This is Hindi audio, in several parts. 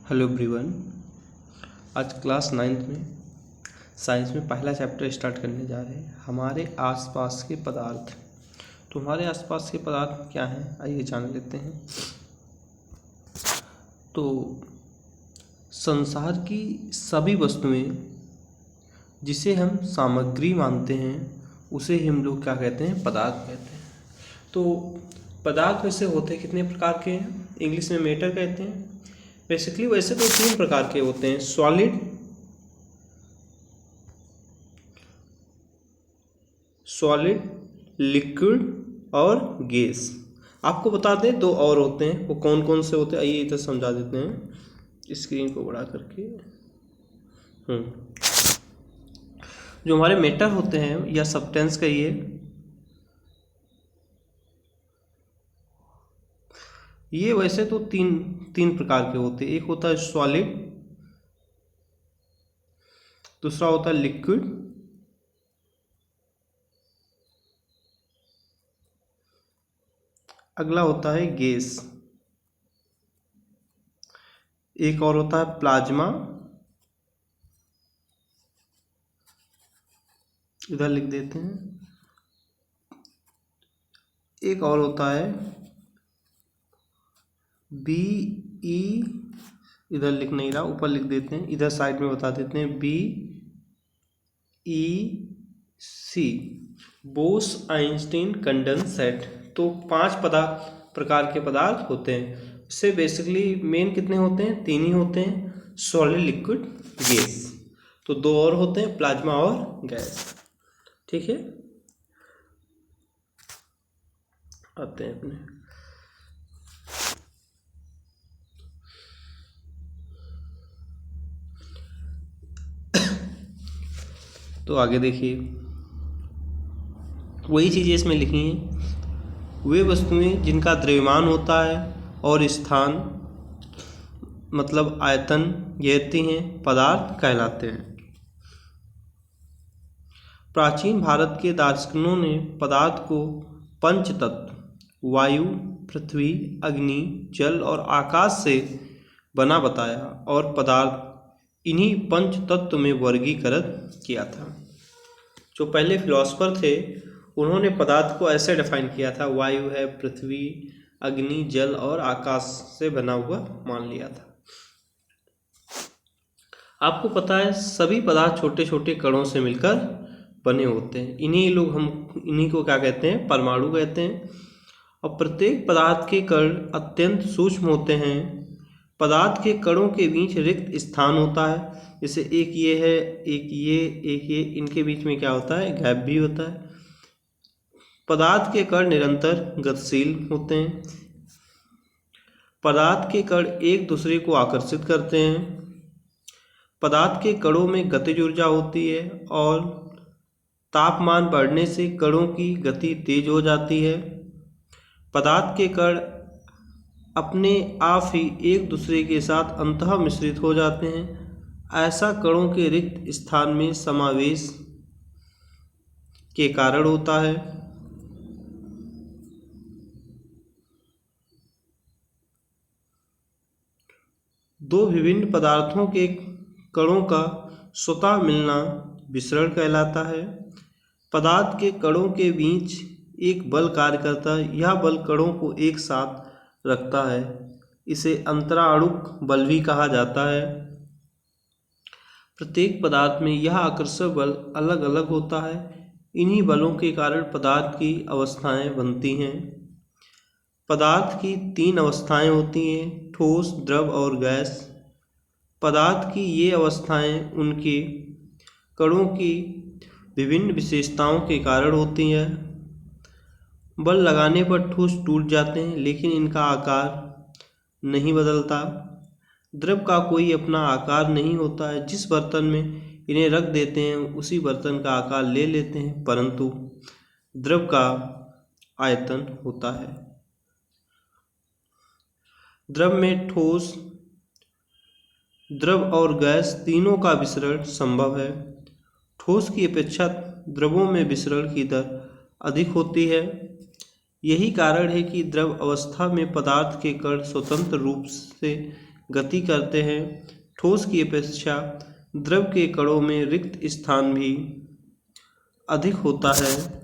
Hello everyone. आज क्लास 9th में साइंस में पहला चैप्टर स्टार्ट करने जा रहे हैं, हमारे आसपास के पदार्थ। तो हमारे आसपास के पदार्थ क्या हैं, आइए जान लेते हैं। तो संसार की सभी वस्तुएं जिसे हम सामग्री मानते हैं उसे ही हम लोग क्या कहते हैं, पदार्थ कहते हैं। तो पदार्थ वैसे होते कितने प्रकार के हैं, इंग्लिश में मैटर कहते हैं। बेसिकली वैसे तो 3 प्रकार के होते हैं, सॉलिड, लिक्विड और गैस। आपको बता दें 2 और होते हैं, वो कौन कौन से होते हैं, आइए इधर समझा देते हैं स्क्रीन को बड़ा करके। जो हमारे मैटर होते हैं या सब्सटेंस कहिए, ये वैसे तो तीन प्रकार के होते हैं। एक होता है सॉलिड, दूसरा होता है लिक्विड, अगला होता है गैस, एक और होता है प्लाज्मा, इधर लिख देते हैं, एक और होता है BE, इधर लिख नहीं रहा, ऊपर लिख देते हैं, इधर साइड में बता देते हैं, BEC, बोस आइंस्टीन कंडेंसेट। तो 5 प्रकार के पदार्थ होते हैं। इससे बेसिकली मेन कितने होते हैं, 3 ही होते हैं, सॉलिड, लिक्विड, गैस। तो 2 और होते हैं, प्लाज्मा और गैस। ठीक है, आते हैं अपने। तो आगे देखिए, वही चीज़ें इसमें लिखी हैं। वे वस्तुएं जिनका द्रव्यमान होता है और स्थान मतलब आयतन घेरती हैं, पदार्थ कहलाते हैं। प्राचीन भारत के दार्शनिकों ने पदार्थ को 5 तत्व वायु, पृथ्वी, अग्नि, जल और आकाश से बना बताया और पदार्थ इन्हीं 5 तत्व में वर्गीकृत किया था। जो पहले फिलोसफर थे उन्होंने पदार्थ को ऐसे डिफाइन किया था, वायु है, पृथ्वी, अग्नि, जल और आकाश से बना हुआ मान लिया था। आपको पता है सभी पदार्थ छोटे छोटे कणों से मिलकर बने होते हैं। इन्हीं को क्या कहते हैं, परमाणु कहते हैं। और प्रत्येक पदार्थ के कण अत्यंत सूक्ष्म होते हैं। पदार्थ के कणों के बीच रिक्त स्थान होता है, जैसे एक ये है, एक ये, इनके बीच में क्या होता है, गैप भी होता है। पदार्थ के कण निरंतर गतिशील होते हैं। पदार्थ के कण एक दूसरे को आकर्षित करते हैं। पदार्थ के कणों में गतिज ऊर्जा होती है और तापमान बढ़ने से कणों की गति तेज हो जाती है। पदार्थ के कण अपने आप ही एक दूसरे के साथ अंतः मिश्रित हो जाते हैं। ऐसा कणों के रिक्त स्थान में समावेश के कारण होता है। दो विभिन्न पदार्थों के कणों का स्वतः मिलना विसरण कहलाता है। पदार्थ के कणों के बीच एक बल कार्य करता है, यह बल कणों को एक साथ रखता है, इसे अंतराणुक बल भी कहा जाता है। प्रत्येक पदार्थ में यह आकर्षक बल अलग अलग होता है। इन्हीं बलों के कारण पदार्थ की अवस्थाएं बनती हैं। पदार्थ की 3 अवस्थाएं होती हैं, ठोस, द्रव और गैस। पदार्थ की ये अवस्थाएं उनके कणों की विभिन्न विशेषताओं के कारण होती हैं। बल लगाने पर ठोस टूट जाते हैं, लेकिन इनका आकार नहीं बदलता। द्रव का कोई अपना आकार नहीं होता है, जिस बर्तन में इन्हें रख देते हैं उसी बर्तन का आकार ले लेते हैं, परंतु द्रव का आयतन होता है। द्रव में ठोस, द्रव और गैस तीनों का विसरण संभव है। ठोस की अपेक्षा द्रवों में विसरण की दर अधिक होती है। यही कारण है कि द्रव अवस्था में पदार्थ के कण स्वतंत्र रूप से गति करते हैं। ठोस की अपेक्षा द्रव के कणों में रिक्त स्थान भी अधिक होता है।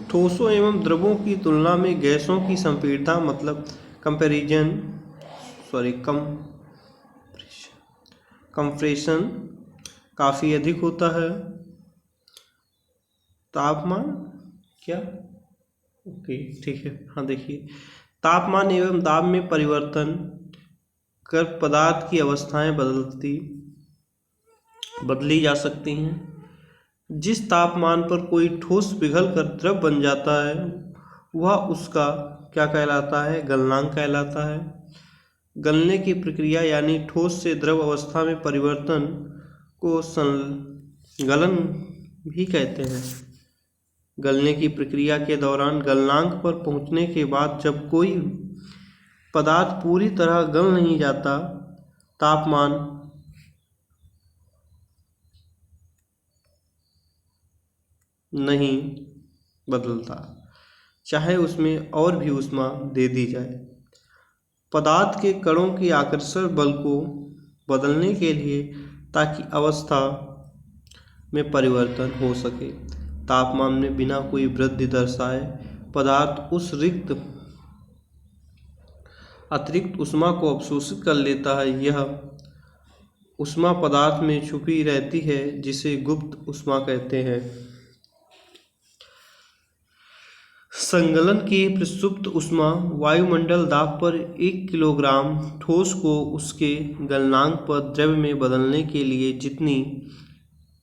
ठोसों एवं द्रवों की तुलना में गैसों की संपीड़ितता मतलब कंपैरिजन कंप्रेशन काफ़ी अधिक होता है। तापमान क्या ओके ठीक है, हाँ देखिए, तापमान एवं दाब में परिवर्तन कर पदार्थ की अवस्थाएं बदली जा सकती हैं। जिस तापमान पर कोई ठोस पिघल कर द्रव बन जाता है वह उसका क्या कहलाता है? गलनांक कहलाता है। गलने की प्रक्रिया यानी ठोस से द्रव अवस्था में परिवर्तन को गलन भी कहते हैं। गलने की प्रक्रिया के दौरान गलनांक पर पहुंचने के बाद जब कोई पदार्थ पूरी तरह गल नहीं जाता, तापमान नहीं बदलता, चाहे उसमें और भी ऊष्मा दे दी जाए। पदार्थ के कणों की आकर्षण बल को बदलने के लिए ताकि अवस्था में परिवर्तन हो सके, तापमान में बिना कोई वृद्धि दर्शाए पदार्थ उस अतिरिक्त ऊष्मा को अवशोषित कर लेता है। यह ऊष्मा पदार्थ में छुपी रहती है जिसे गुप्त ऊष्मा कहते हैं। संगलन की प्रसुप्त ऊष्मा वायुमंडल दाब पर 1 किलोग्राम ठोस को उसके गलनांक पर द्रव्य में बदलने के लिए जितनी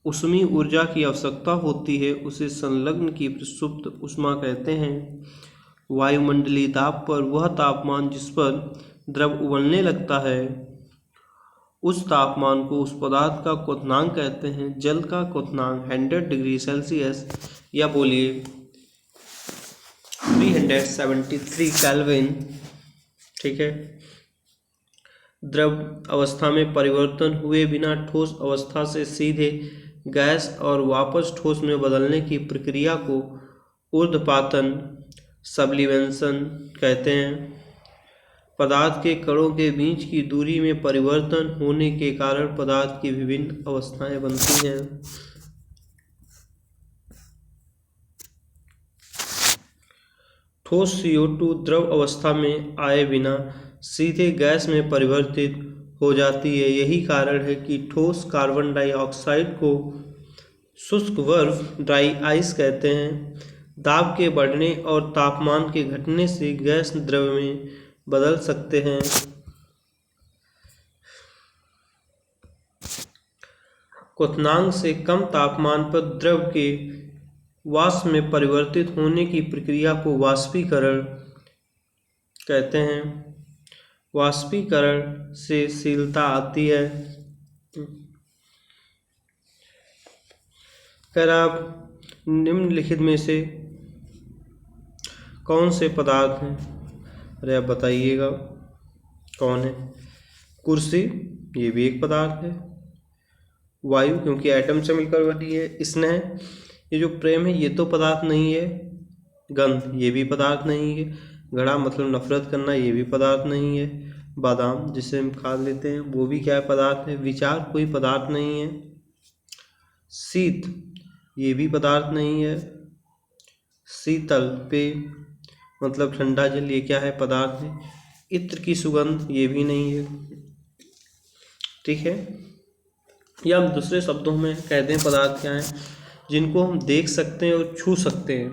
ऊष्मीय ऊर्जा की आवश्यकता होती है उसे संलग्न की प्रसुप्त ऊष्मा कहते हैं। वायुमंडलीय दाब पर वह तापमान जिस पर द्रव उबलने लगता है उस तापमान को उस पदार्थ का क्वथनांक कहते हैं। जल का क्वथनांक 100 डिग्री सेल्सियस या बोलिए 373 केल्विन, ठीक है, द्रव अवस्था में परिवर्तन हुए बिना ठोस अवस्था से सीधे गैस और वापस ठोस में बदलने की प्रक्रिया को ऊर्ध्वपातन सब्लिमेशन कहते हैं। पदार्थ के कणों के बीच की दूरी में परिवर्तन होने के कारण पदार्थ की विभिन्न अवस्थाएं बनती हैं। ठोस CO2 द्रव अवस्था में आए बिना सीधे गैस में परिवर्तित हो जाती है। यही कारण है कि ठोस कार्बन डाइऑक्साइड को शुष्क बर्फ ड्राई आइस कहते हैं। दाब के बढ़ने और तापमान के घटने से गैस द्रव में बदल सकते हैं। क्वथनांक से कम तापमान पर द्रव के वाष्प में परिवर्तित होने की प्रक्रिया को वाष्पीकरण कहते हैं। वाष्पीकरण से शीतलता आती है। अगर आप निम्नलिखित में से कौन से पदार्थ हैं, अरे आप बताइएगा कौन है? कुर्सी, ये भी एक पदार्थ है। वायु, क्योंकि एटम से मिलकर बनी है। स्नेह, ये जो प्रेम है ये तो पदार्थ नहीं है। गंध, ये भी पदार्थ नहीं है। घृणा मतलब नफरत करना, ये भी पदार्थ नहीं है। बादाम जिसे हम खा लेते हैं वो भी क्या है? पदार्थ है। विचार कोई पदार्थ नहीं है। शीत, ये भी पदार्थ नहीं है। शीतल पेय मतलब ठंडा जल, ये क्या है? पदार्थ है। इत्र की सुगंध, ये भी नहीं है, ठीक है। या हम दूसरे शब्दों में कह दें पदार्थ क्या है? जिनको हम देख सकते हैं और छू सकते हैं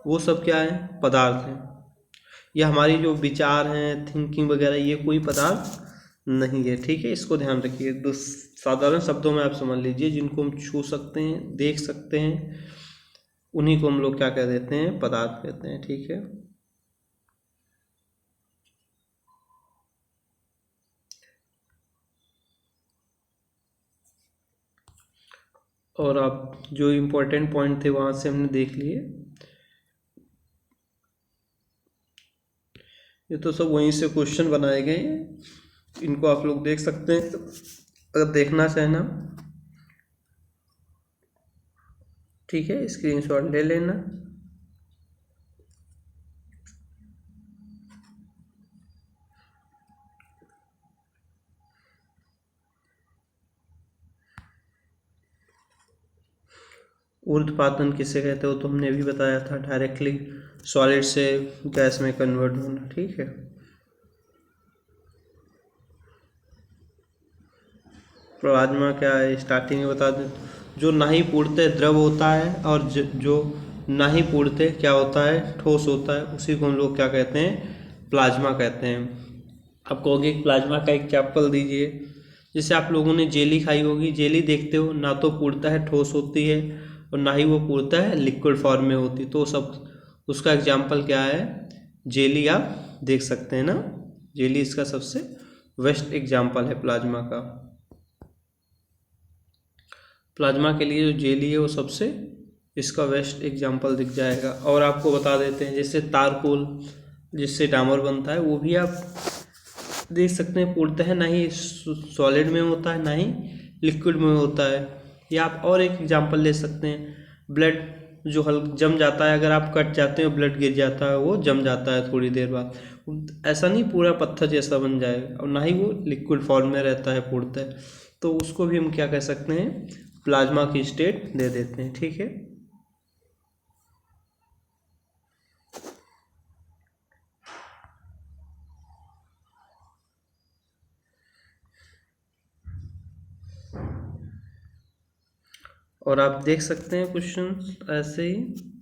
वो सब क्या है? पदार्थ हैं। या हमारी जो विचार हैं, थिंकिंग वगैरह, ये कोई पदार्थ नहीं है, ठीक है। इसको ध्यान रखिए। साधारण शब्दों में आप समझ लीजिए, जिनको हम छू सकते हैं, देख सकते हैं, उन्हीं को हम लोग क्या कह देते हैं? पदार्थ कहते हैं, ठीक है। और आप जो इम्पोर्टेंट पॉइंट थे वहाँ से हमने देख लिए। ये तो सब वहीं से क्वेश्चन बनाए गए हैं, इनको आप लोग देख सकते हैं अगर देखना चाहें ना। ठीक है, स्क्रीनशॉट ले लेना। ऊर्ध्वपातन किसे कहते हो तो हमने अभी बताया था, डायरेक्टली सॉलिड से गैस में कन्वर्ट होना। ठीक है, प्लाज्मा क्या है स्टार्टिंग में बता दें। जो ना ही पूर्णतः द्रव होता है और जो ना ही पूर्णतः क्या होता है, ठोस होता है, उसी को हम लोग क्या कहते हैं, प्लाज्मा कहते हैं। आप कहोगे प्लाज्मा का एग्जाम्पल दीजिए। जैसे आप लोगों ने जेली खाई होगी, जेली देखते हो ना तो पूर्णतः ठोस होती है और ना ही वो पूर्णतः लिक्विड फॉर्म में होती, तो सब उसका एग्जाम्पल क्या है, जेली आप देख सकते हैं ना। जेली इसका सबसे बेस्ट एग्जाम्पल है प्लाज्मा का। प्लाज्मा के लिए जो जेली है वो सबसे इसका बेस्ट एग्जाम्पल दिख जाएगा। और आपको बता देते हैं जैसे तारकोल जिससे डामर बनता है, वो भी आप देख सकते हैं पूर्णतः ना ही सॉलिड में होता है ना ही लिक्विड में होता है। या आप और एक एग्जांपल ले सकते हैं, ब्लड जो जम जाता है, अगर आप कट जाते हैं ब्लड गिर जाता है, वो जम जाता है थोड़ी देर बाद, ऐसा नहीं पूरा पत्थर जैसा बन जाएगा, और ना ही वो लिक्विड फॉर्म में रहता है पूर्णतः, तो उसको भी हम क्या कह सकते हैं, प्लाज्मा की स्टेट दे देते हैं। ठीक है, और आप देख सकते हैं क्वेश्चन ऐसे ही।